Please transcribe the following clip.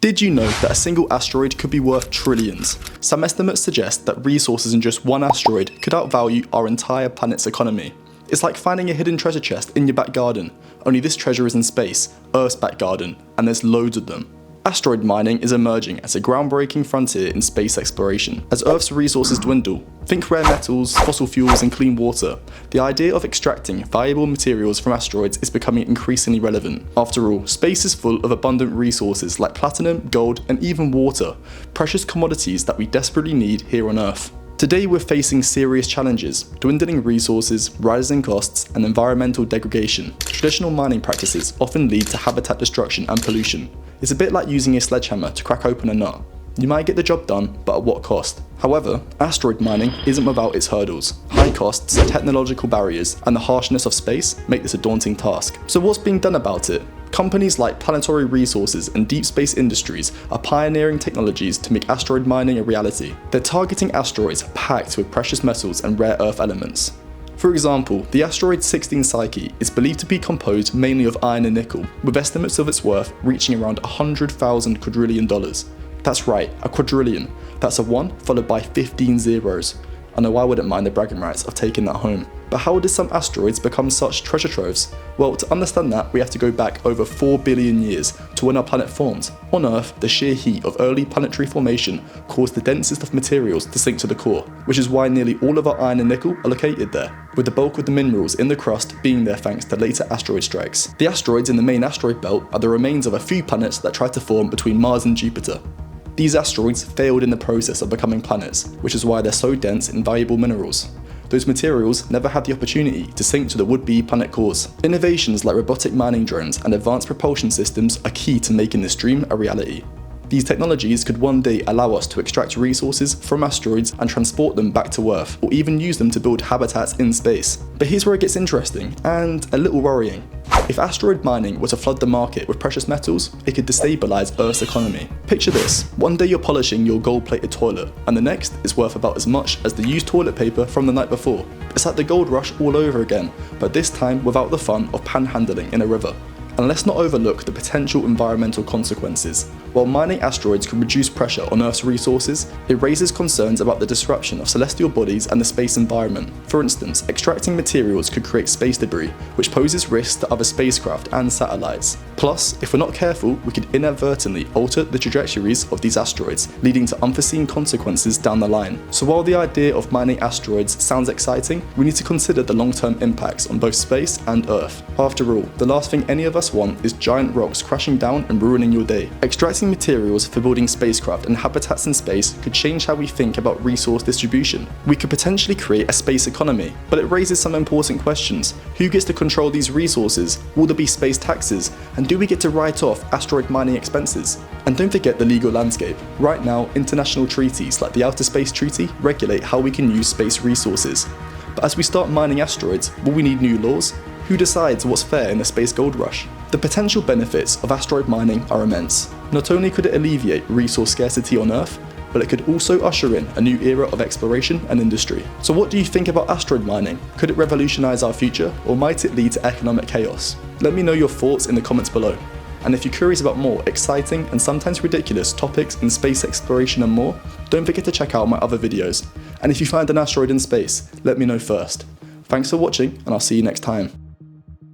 Did you know that a single asteroid could be worth trillions? Some estimates suggest that resources in just one asteroid could outvalue our entire planet's economy. It's like finding a hidden treasure chest in your back garden, only this treasure is in space, Earth's back garden, and there's loads of them. Asteroid mining is emerging as a groundbreaking frontier in space exploration. As Earth's resources dwindle, think rare metals, fossil fuels, and clean water, the idea of extracting valuable materials from asteroids is becoming increasingly relevant. After all, space is full of abundant resources like platinum, gold, and even water, precious commodities that we desperately need here on Earth. Today we're facing serious challenges: dwindling resources, rising costs, and environmental degradation. Traditional mining practices often lead to habitat destruction and pollution. It's a bit like using a sledgehammer to crack open a nut. You might get the job done, but at what cost? However, asteroid mining isn't without its hurdles. High costs, technological barriers, and the harshness of space make this a daunting task. So what's being done about it? Companies like Planetary Resources and Deep Space Industries are pioneering technologies to make asteroid mining a reality. They're targeting asteroids packed with precious metals and rare earth elements. For example, the asteroid 16 Psyche is believed to be composed mainly of iron and nickel, with estimates of its worth reaching around $100,000 quadrillion. That's right, a quadrillion. That's a 1 followed by 15 zeros. I know I wouldn't mind the bragging rights of taking that home. But how did some asteroids become such treasure troves? Well, to understand that, we have to go back over 4 billion years to when our planet formed. On Earth, the sheer heat of early planetary formation caused the densest of materials to sink to the core, which is why nearly all of our iron and nickel are located there, with the bulk of the minerals in the crust being there thanks to later asteroid strikes. The asteroids in the main asteroid belt are the remains of a few planets that tried to form between Mars and Jupiter. These asteroids failed in the process of becoming planets, which is why they're so dense in valuable minerals. Those materials never had the opportunity to sink to the would-be planet cores. Innovations like robotic mining drones and advanced propulsion systems are key to making this dream a reality. These technologies could one day allow us to extract resources from asteroids and transport them back to Earth, or even use them to build habitats in space. But here's where it gets interesting, and a little worrying. If asteroid mining were to flood the market with precious metals, it could destabilize Earth's economy. Picture this: one day you're polishing your gold-plated toilet, and the next is worth about as much as the used toilet paper from the night before. It's like the gold rush all over again, but this time without the fun of panhandling in a river. And let's not overlook the potential environmental consequences. While mining asteroids could reduce pressure on Earth's resources, it raises concerns about the disruption of celestial bodies and the space environment. For instance, extracting materials could create space debris, which poses risks to other spacecraft and satellites. Plus, if we're not careful, we could inadvertently alter the trajectories of these asteroids, leading to unforeseen consequences down the line. So while the idea of mining asteroids sounds exciting, we need to consider the long-term impacts on both space and Earth. After all, the last thing any of us want is giant rocks crashing down and ruining your day. Extracting materials for building spacecraft and habitats in space could change how we think about resource distribution. We could potentially create a space economy, but it raises some important questions. Who gets to control these resources? Will there be space taxes? And do we get to write off asteroid mining expenses? And don't forget the legal landscape. Right now, international treaties like the Outer Space Treaty regulate how we can use space resources. But as we start mining asteroids, will we need new laws? Who decides what's fair in the space gold rush? The potential benefits of asteroid mining are immense. Not only could it alleviate resource scarcity on Earth, but it could also usher in a new era of exploration and industry. So what do you think about asteroid mining? Could it revolutionize our future, or might it lead to economic chaos? Let me know your thoughts in the comments below. And if you're curious about more exciting and sometimes ridiculous topics in space exploration and more, don't forget to check out my other videos. And if you find an asteroid in space, let me know first. Thanks for watching, and I'll see you next time.